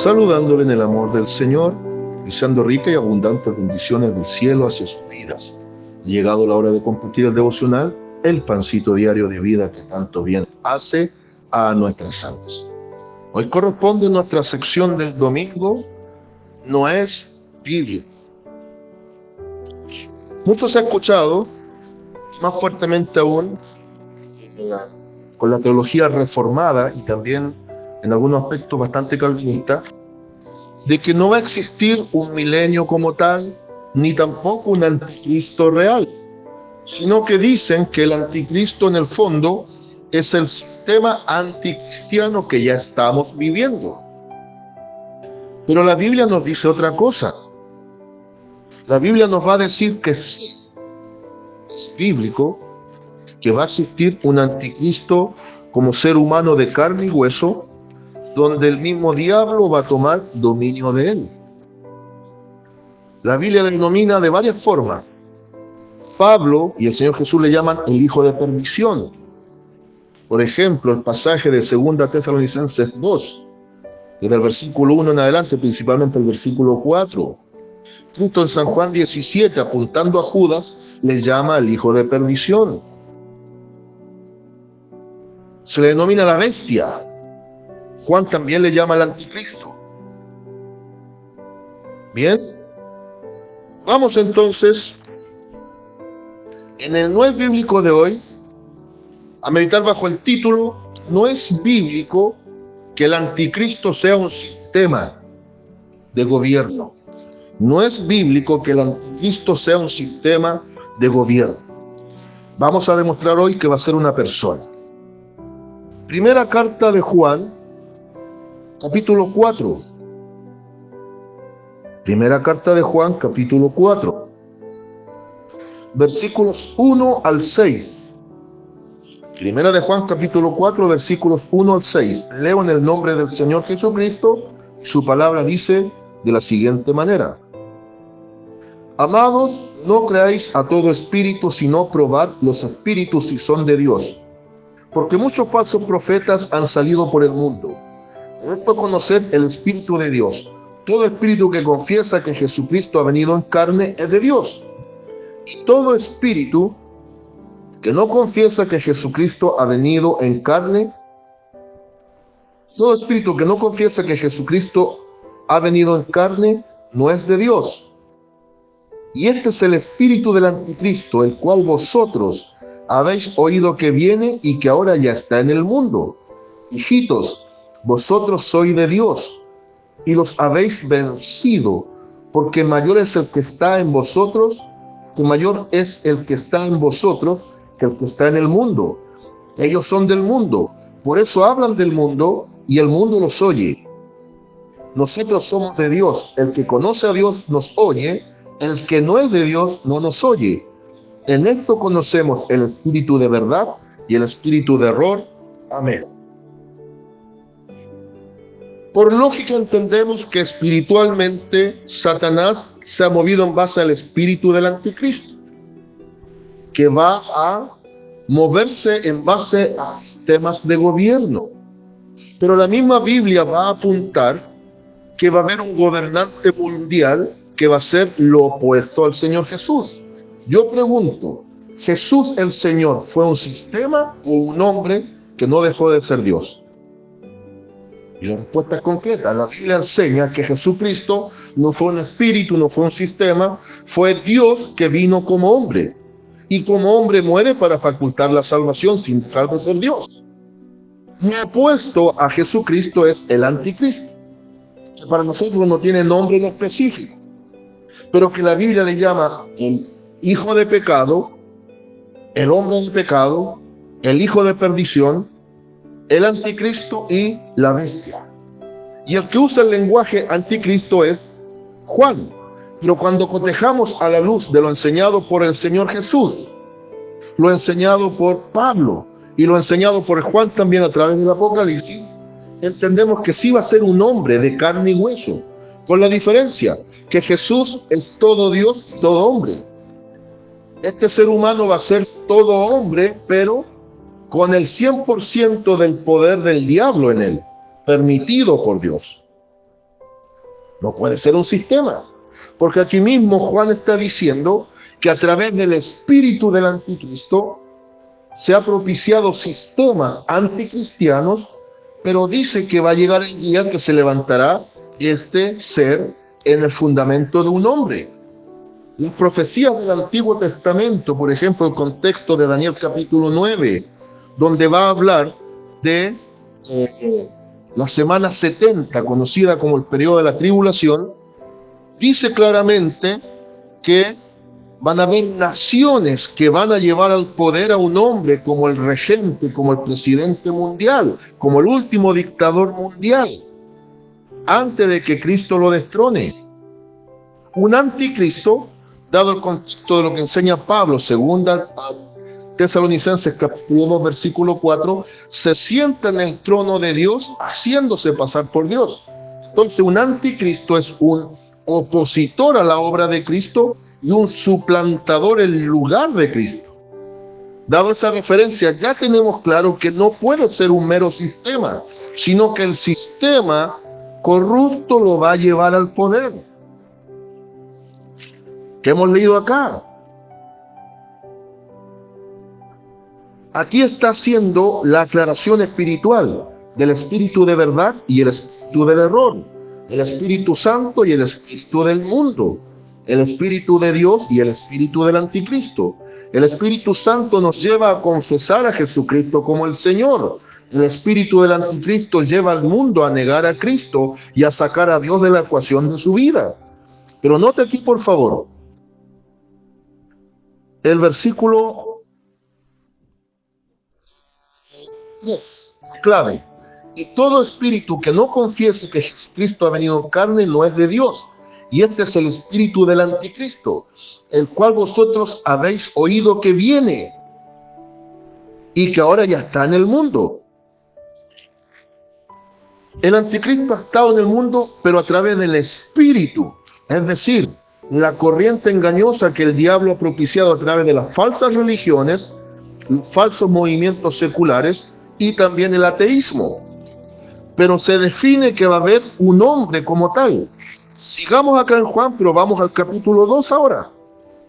saludándole en el amor del Señor, deseando ricas y abundantes bendiciones del cielo hacia sus vidas. Llegado la hora de compartir el devocional, el pancito diario de vida que tanto bien hace a nuestras almas. Hoy corresponde nuestra sección del domingo, no es Biblia. Mucho se ha escuchado, más fuertemente aún, con la teología reformada y también en algunos aspectos bastante calvinista, de que no va a existir un milenio como tal, ni tampoco un anticristo real, sino que dicen que el anticristo en el fondo es el sistema anticristiano que ya estamos viviendo. Pero la Biblia nos dice otra cosa. La Biblia nos va a decir que sí, es bíblico, que va a existir un anticristo como ser humano de carne y hueso, donde el mismo diablo va a tomar dominio de él. La Biblia le denomina de varias formas. Pablo y el Señor Jesús le llaman el hijo de perdición. Por ejemplo, el pasaje de 2 Tesalonicenses 2, desde el versículo 1 en adelante, principalmente el versículo 4. Cristo en San Juan 17, apuntando a Judas, le llama el hijo de perdición. Se le denomina la bestia. Juan también le llama el anticristo. Bien, vamos entonces, en el No es Bíblico de hoy, a meditar bajo el título No es bíblico que el anticristo sea un sistema de gobierno. No es bíblico que el anticristo sea un sistema de gobierno. Vamos a demostrar hoy que va a ser una persona. Primera carta de Juan, capítulo 4. Primera carta de Juan, capítulo 4. Versículos 1 al 6. Primera de Juan, capítulo 4, versículos 1 al 6. Leo en el nombre del Señor Jesucristo. Su palabra dice de la siguiente manera: Amados, no creáis a todo espíritu, sino probad los espíritus si son de Dios. Porque muchos falsos profetas han salido por el mundo. Esto conocer el Espíritu de Dios. Todo espíritu que confiesa que Jesucristo ha venido en carne es de Dios. Y todo espíritu que no confiesa que Jesucristo ha venido en carne, todo espíritu que no confiesa que Jesucristo ha venido en carne, no es de Dios. Y este es el espíritu del anticristo, el cual vosotros habéis oído que viene y que ahora ya está en el mundo. Hijitos, vosotros sois de Dios, y los habéis vencido, porque mayor es el que está en vosotros, que mayor es el que está en vosotros que el que está en el mundo. Ellos son del mundo, por eso hablan del mundo, y el mundo los oye. Nosotros somos de Dios, el que conoce a Dios nos oye, el que no es de Dios no nos oye. En esto conocemos el espíritu de verdad y el espíritu de error. Amén. Por lógica entendemos que espiritualmente Satanás se ha movido en base al espíritu del anticristo, que va a moverse en base a temas de gobierno. Pero la misma Biblia va a apuntar que va a haber un gobernante mundial que va a ser lo opuesto al Señor Jesús. Yo pregunto, ¿Jesús el Señor fue un sistema o un hombre que no dejó de ser Dios? Y la respuesta es concreta. La Biblia enseña que Jesucristo no fue un espíritu, no fue un sistema, fue Dios que vino como hombre. Y como hombre muere para facultar la salvación sin dejar de ser Dios. Lo opuesto a Jesucristo es el anticristo, que para nosotros no tiene nombre en específico, pero que la Biblia le llama el hijo de pecado, el hombre de pecado, el hijo de perdición, el anticristo y la bestia. Y el que usa el lenguaje anticristo es Juan. Pero cuando cotejamos a la luz de lo enseñado por el Señor Jesús, lo enseñado por Pablo y lo enseñado por Juan también a través del Apocalipsis, entendemos que sí va a ser un hombre de carne y hueso, con la diferencia que Jesús es todo Dios y todo hombre. Este ser humano va a ser todo hombre, pero con el 100% del poder del diablo en él, permitido por Dios. No puede ser un sistema. Porque aquí mismo Juan está diciendo que a través del espíritu del anticristo se ha propiciado sistemas anticristianos, pero dice que va a llegar el día que se levantará este ser en el fundamento de un hombre. Las profecías del Antiguo Testamento, por ejemplo, el contexto de Daniel capítulo 9, donde va a hablar de la semana 70, conocida como el periodo de la tribulación, dice claramente que van a haber naciones que van a llevar al poder a un hombre como el regente, como el presidente mundial, como el último dictador mundial, antes de que Cristo lo destrone. Un anticristo, dado el contexto de lo que enseña Pablo, segunda a Tesalonicenses capítulo 2, versículo 4, se sienta en el trono de Dios haciéndose pasar por Dios. Entonces un anticristo es un opositor a la obra de Cristo y un suplantador en lugar de Cristo. Dado esa referencia, ya tenemos claro que no puede ser un mero sistema, sino que el sistema corrupto lo va a llevar al poder. ¿Qué hemos leído acá? Aquí está haciendo la aclaración espiritual del espíritu de verdad y el espíritu del error, el Espíritu Santo y el espíritu del mundo, el espíritu de Dios y el espíritu del anticristo. El Espíritu Santo nos lleva a confesar a Jesucristo como el Señor. El espíritu del anticristo lleva al mundo a negar a Cristo y a sacar a Dios de la ecuación de su vida. Pero note aquí, por favor, el versículo clave. Y todo espíritu que no confiese que Jesucristo ha venido en carne no es de Dios. Y este es el espíritu del anticristo, el cual vosotros habéis oído que viene y que ahora ya está en el mundo. El anticristo ha estado en el mundo, pero a través del espíritu, es decir, la corriente engañosa que el diablo ha propiciado a través de las falsas religiones, los falsos movimientos seculares y también el ateísmo. Pero se define que va a haber un hombre como tal. Sigamos acá en Juan, pero vamos al capítulo 2 ahora.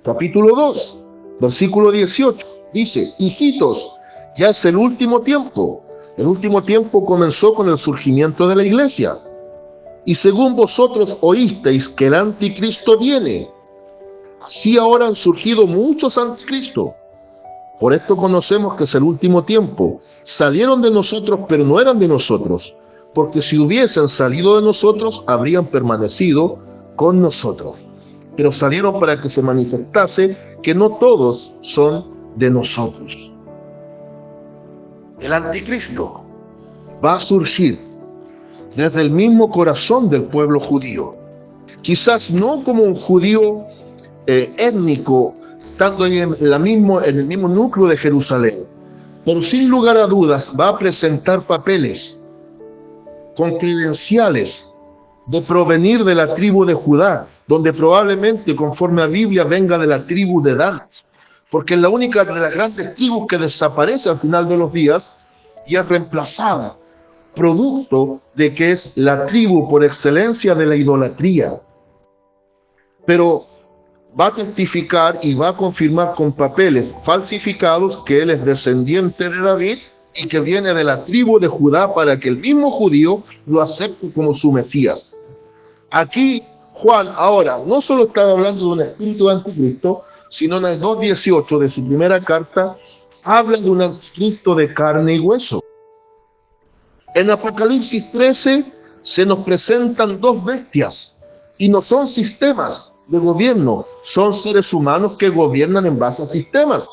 Capítulo 2, versículo 18. Dice: hijitos, ya es el último tiempo. El último tiempo comenzó con el surgimiento de la iglesia. Y según vosotros oísteis que el anticristo viene, así ahora han surgido muchos anticristos. Por esto conocemos que es el último tiempo. Salieron de nosotros, pero no eran de nosotros, porque si hubiesen salido de nosotros, habrían permanecido con nosotros. Pero salieron para que se manifestase que no todos son de nosotros. El anticristo va a surgir desde el mismo corazón del pueblo judío. Quizás no como un judío étnico, estando ahí en el mismo núcleo de Jerusalén, pero sin lugar a dudas va a presentar papeles con credenciales de provenir de la tribu de Judá, donde probablemente, conforme a Biblia, venga de la tribu de Dan, porque es la única de las grandes tribus que desaparece al final de los días y es reemplazada, producto de que es la tribu por excelencia de la idolatría. Pero va a testificar y va a confirmar con papeles falsificados que él es descendiente de David y que viene de la tribu de Judá, para que el mismo judío lo acepte como su Mesías. Aquí Juan ahora no solo está hablando de un espíritu de anticristo, sino en el 2:18 de su primera carta habla de un anticristo de carne y hueso. En Apocalipsis 13 se nos presentan dos bestias, y no son sistemas de gobierno, son seres humanos que gobiernan en base a sistemas.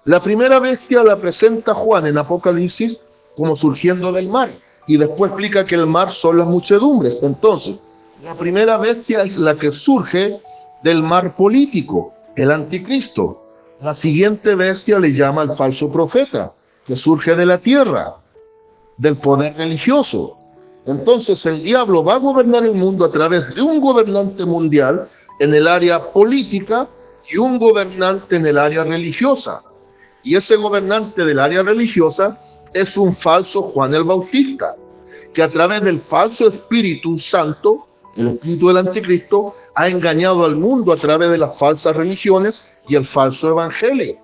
La primera bestia la presenta Juan en Apocalipsis como surgiendo del mar, y después explica que el mar son las muchedumbres. Entonces, la primera bestia es la que surge del mar político, el anticristo. La siguiente bestia le llama al falso profeta, que surge de la tierra, del poder religioso. Entonces el diablo va a gobernar el mundo a través de un gobernante mundial en el área política y un gobernante en el área religiosa. Y ese gobernante del área religiosa es un falso Juan el Bautista, que a través del falso Espíritu Santo El espíritu del anticristo ha engañado al mundo a través de las falsas religiones y el falso evangelio.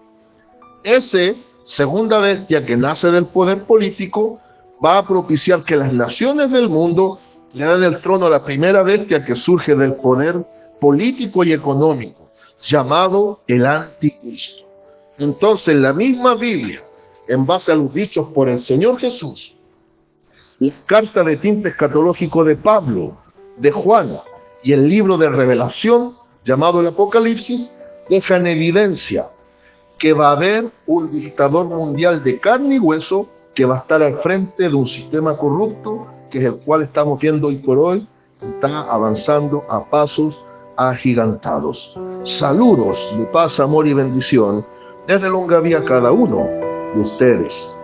Ese segunda bestia que nace del poder político va a propiciar que las naciones del mundo le den el trono a la primera bestia que surge del poder político y económico, llamado el anticristo. Entonces, la misma Biblia, en base a los dichos por el Señor Jesús, las cartas de tinte escatológico de Pablo, de Juan y el libro de Revelación, llamado el Apocalipsis, dejan evidencia que va a haber un dictador mundial de carne y hueso que va a estar al frente de un sistema corrupto, que es el cual estamos viendo hoy por hoy, está avanzando a pasos agigantados. Saludos de paz, amor y bendición desde Longaví a cada uno de ustedes.